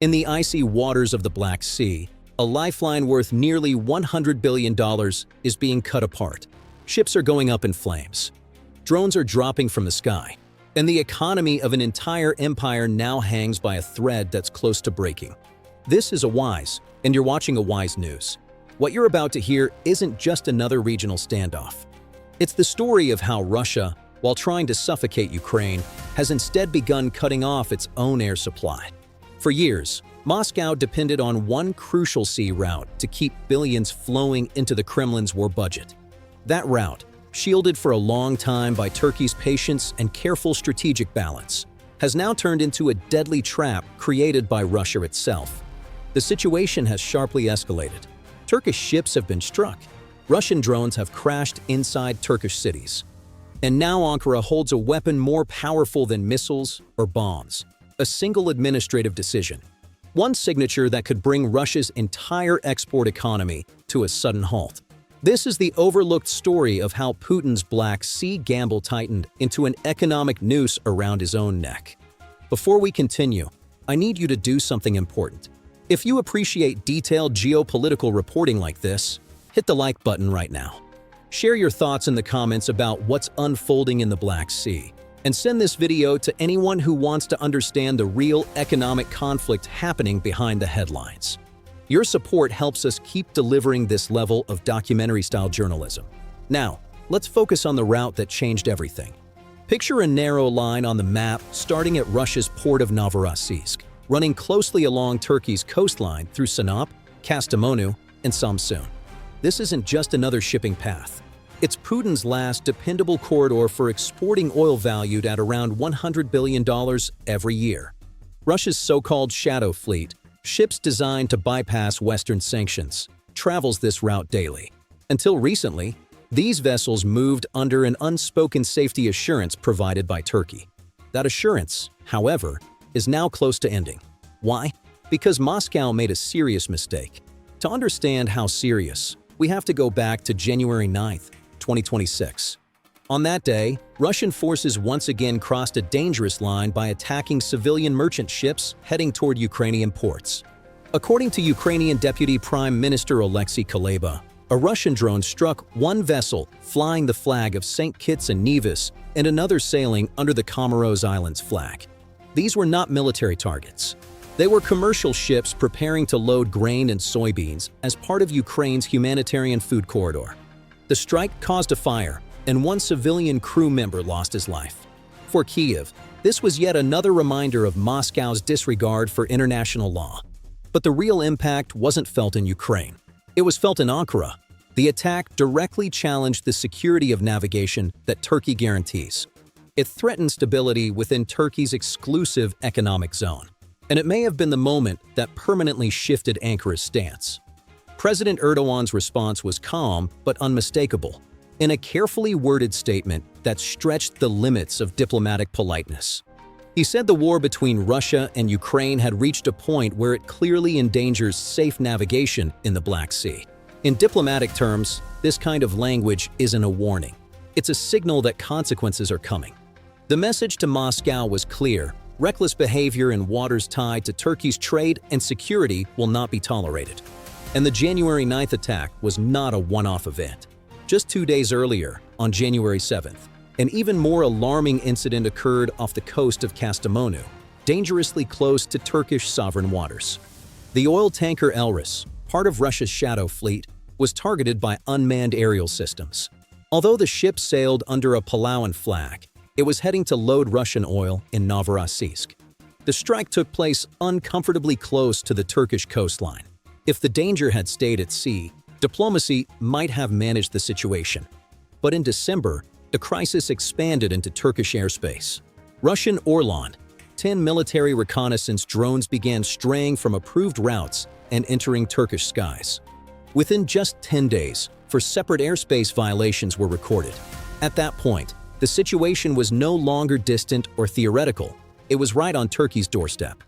In the icy waters of the Black Sea, a lifeline worth nearly $100 billion is being cut apart. Ships are going up in flames. Drones are dropping from the sky. And the economy of an entire empire now hangs by a thread that's close to breaking. This is a Wise, and you're watching a Wise News. What you're about to hear isn't just another regional standoff. It's the story of how Russia, while trying to suffocate Ukraine, has instead begun cutting off its own air supply. For years, Moscow depended on one crucial sea route to keep billions flowing into the Kremlin's war budget. That route, shielded for a long time by Turkey's patience and careful strategic balance, has now turned into a deadly trap created by Russia itself. The situation has sharply escalated. Turkish ships have been struck. Russian drones have crashed inside Turkish cities. And now Ankara holds a weapon more powerful than missiles or bombs. A single administrative decision. One signature that could bring Russia's entire export economy to a sudden halt. This is the overlooked story of how Putin's Black Sea gamble tightened into an economic noose around his own neck. Before we continue, I need you to do something important. If you appreciate detailed geopolitical reporting like this, hit the like button right now. Share your thoughts in the comments about what's unfolding in the Black Sea, and send this video to anyone who wants to understand the real economic conflict happening behind the headlines. Your support helps us keep delivering this level of documentary-style journalism. Now, let's focus on the route that changed everything. Picture a narrow line on the map starting at Russia's port of Novorossiysk, running closely along Turkey's coastline through Sinop, Kastamonu, and Samsun. This isn't just another shipping path. It's Putin's last dependable corridor for exporting oil valued at around $100 billion every year. Russia's so-called shadow fleet, ships designed to bypass Western sanctions, travels this route daily. Until recently, these vessels moved under an unspoken safety assurance provided by Turkey. That assurance, however, is now close to ending. Why? Because Moscow made a serious mistake. To understand how serious, we have to go back to January 9th, 2026. On that day, Russian forces once again crossed a dangerous line by attacking civilian merchant ships heading toward Ukrainian ports. According to Ukrainian Deputy Prime Minister Alexei Kuleba, a Russian drone struck one vessel flying the flag of St. Kitts and Nevis and another sailing under the Comoros Islands flag. These were not military targets. They were commercial ships preparing to load grain and soybeans as part of Ukraine's humanitarian food corridor. The strike caused a fire, and one civilian crew member lost his life. For Kyiv, this was yet another reminder of Moscow's disregard for international law. But the real impact wasn't felt in Ukraine. It was felt in Ankara. The attack directly challenged the security of navigation that Turkey guarantees. It threatened stability within Turkey's exclusive economic zone. And it may have been the moment that permanently shifted Ankara's stance. President Erdogan's response was calm but unmistakable, in a carefully worded statement that stretched the limits of diplomatic politeness. He said the war between Russia and Ukraine had reached a point where it clearly endangers safe navigation in the Black Sea. In diplomatic terms, this kind of language isn't a warning. It's a signal that consequences are coming. The message to Moscow was clear: reckless behavior in waters tied to Turkey's trade and security will not be tolerated. And the January 9th attack was not a one-off event. Just 2 days earlier, on January 7th, an even more alarming incident occurred off the coast of Kastamonu, dangerously close to Turkish sovereign waters. The oil tanker Elris, part of Russia's shadow fleet, was targeted by unmanned aerial systems. Although the ship sailed under a Palawan flag, it was heading to load Russian oil in Novorossiysk. The strike took place uncomfortably close to the Turkish coastline. If the danger had stayed at sea, diplomacy might have managed the situation. But in December, the crisis expanded into Turkish airspace. Russian Orlan, 10 military reconnaissance drones began straying from approved routes and entering Turkish skies. Within just 10 days, 4 separate airspace violations were recorded. At that point, the situation was no longer distant or theoretical. It was right on Turkey's doorstep.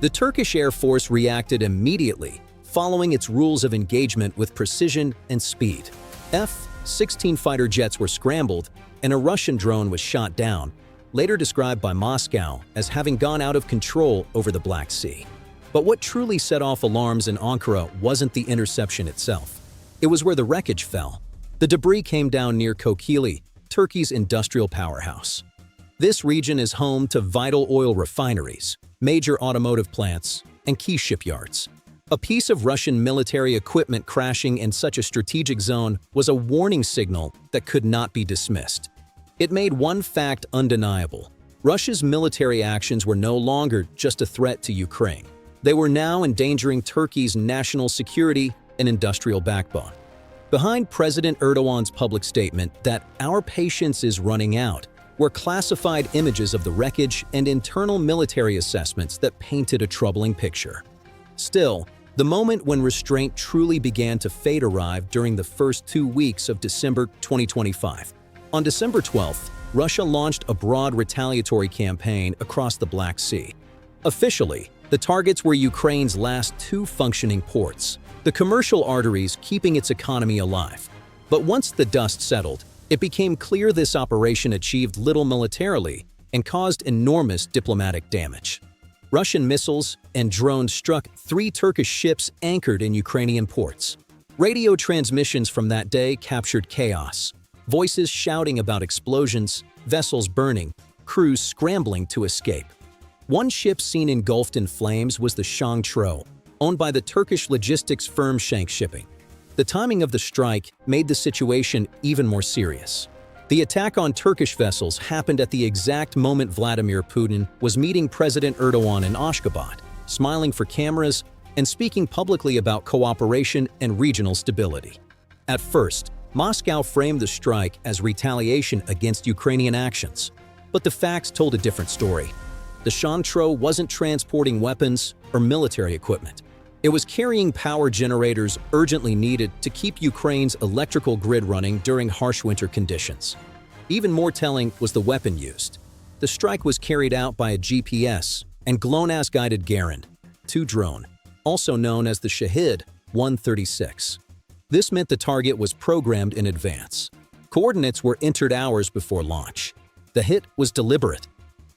The Turkish Air Force reacted immediately, following its rules of engagement with precision and speed. F-16 fighter jets were scrambled, and a Russian drone was shot down, later described by Moscow as having gone out of control over the Black Sea. But what truly set off alarms in Ankara wasn't the interception itself. It was where the wreckage fell. The debris came down near Kokili, Turkey's industrial powerhouse. This region is home to vital oil refineries, major automotive plants, and key shipyards. A piece of Russian military equipment crashing in such a strategic zone was a warning signal that could not be dismissed. It made one fact undeniable. Russia's military actions were no longer just a threat to Ukraine. They were now endangering Turkey's national security and industrial backbone. Behind President Erdogan's public statement that our patience is running out were classified images of the wreckage and internal military assessments that painted a troubling picture. Still, the moment when restraint truly began to fade arrived during the first 2 weeks of December 2025. On December 12th, Russia launched a broad retaliatory campaign across the Black Sea. Officially, the targets were Ukraine's last 2 functioning ports, the commercial arteries keeping its economy alive. But once the dust settled, it became clear this operation achieved little militarily and caused enormous diplomatic damage. Russian missiles and drones struck 3 Turkish ships anchored in Ukrainian ports. Radio transmissions from that day captured chaos. Voices shouting about explosions, vessels burning, crews scrambling to escape. One ship seen engulfed in flames was the Shangtro, owned by the Turkish logistics firm Shank Shipping. The timing of the strike made the situation even more serious. The attack on Turkish vessels happened at the exact moment Vladimir Putin was meeting President Erdogan in Ashgabat, smiling for cameras and speaking publicly about cooperation and regional stability. At first, Moscow framed the strike as retaliation against Ukrainian actions, but the facts told a different story. The Shangtro wasn't transporting weapons or military equipment. It was carrying power generators urgently needed to keep Ukraine's electrical grid running during harsh winter conditions. Even more telling was the weapon used. The strike was carried out by a GPS and GLONASS-guided Garand II drone, also known as the Shahid 136. This meant the target was programmed in advance. Coordinates were entered hours before launch. The hit was deliberate.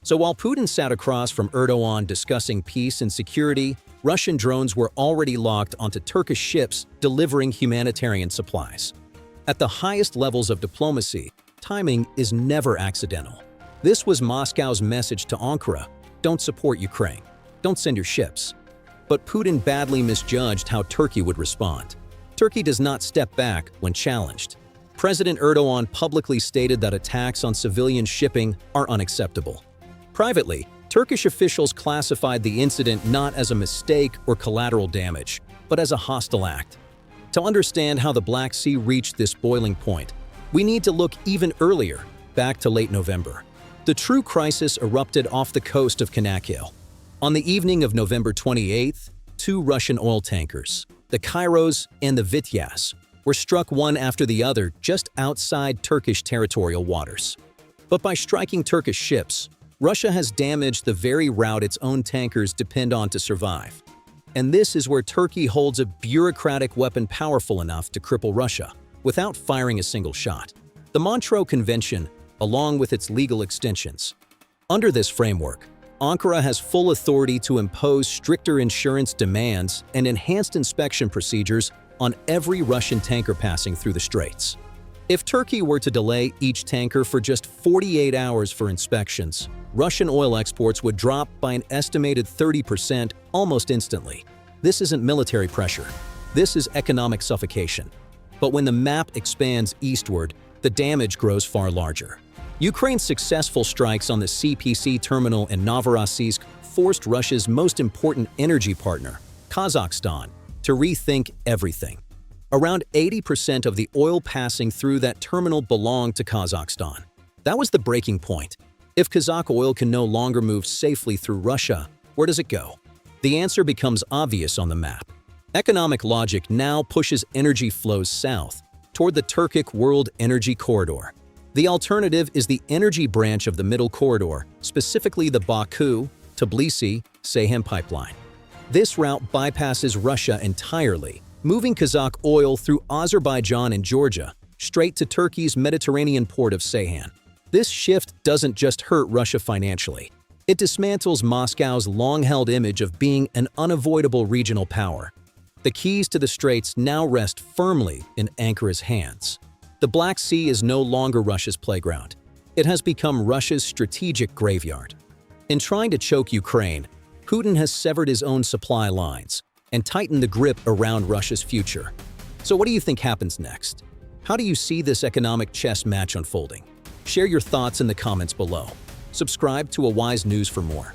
So while Putin sat across from Erdogan discussing peace and security, Russian drones were already locked onto Turkish ships delivering humanitarian supplies. At the highest levels of diplomacy, timing is never accidental. This was Moscow's message to Ankara: don't support Ukraine, don't send your ships. But Putin badly misjudged how Turkey would respond. Turkey does not step back when challenged. President Erdogan publicly stated that attacks on civilian shipping are unacceptable. Privately, Turkish officials classified the incident not as a mistake or collateral damage, but as a hostile act. To understand how the Black Sea reached this boiling point, we need to look even earlier, back to late November. The true crisis erupted off the coast of Kanakyel. On the evening of November 28th, 2 Russian oil tankers, the Kairos and the Vityaz, were struck one after the other just outside Turkish territorial waters. But by striking Turkish ships, Russia has damaged the very route its own tankers depend on to survive. And this is where Turkey holds a bureaucratic weapon powerful enough to cripple Russia, without firing a single shot. The Montreux Convention, along with its legal extensions. Under this framework, Ankara has full authority to impose stricter insurance demands and enhanced inspection procedures on every Russian tanker passing through the straits. If Turkey were to delay each tanker for just 48 hours for inspections, Russian oil exports would drop by an estimated 30% almost instantly. This isn't military pressure. This is economic suffocation. But when the map expands eastward, the damage grows far larger. Ukraine's successful strikes on the CPC terminal in Novorossiysk forced Russia's most important energy partner, Kazakhstan, to rethink everything. Around 80% of the oil passing through that terminal belonged to Kazakhstan. That was the breaking point. If Kazakh oil can no longer move safely through Russia, where does it go? The answer becomes obvious on the map. Economic logic now pushes energy flows south, toward the Turkic World Energy Corridor. The alternative is the energy branch of the Middle Corridor, specifically the Baku-Tbilisi-Ceyhan pipeline. This route bypasses Russia entirely, moving Kazakh oil through Azerbaijan and Georgia, straight to Turkey's Mediterranean port of Ceyhan. This shift doesn't just hurt Russia financially. It dismantles Moscow's long-held image of being an unavoidable regional power. The keys to the straits now rest firmly in Ankare's hands. The Black Sea is no longer Russia's playground. It has become Russia's strategic graveyard. In trying to choke Ukraine, Putin has severed his own supply lines and tightened the grip around Russia's future. So what do you think happens next? How do you see this economic chess match unfolding? Share your thoughts in the comments below. Subscribe to A Wise News for more.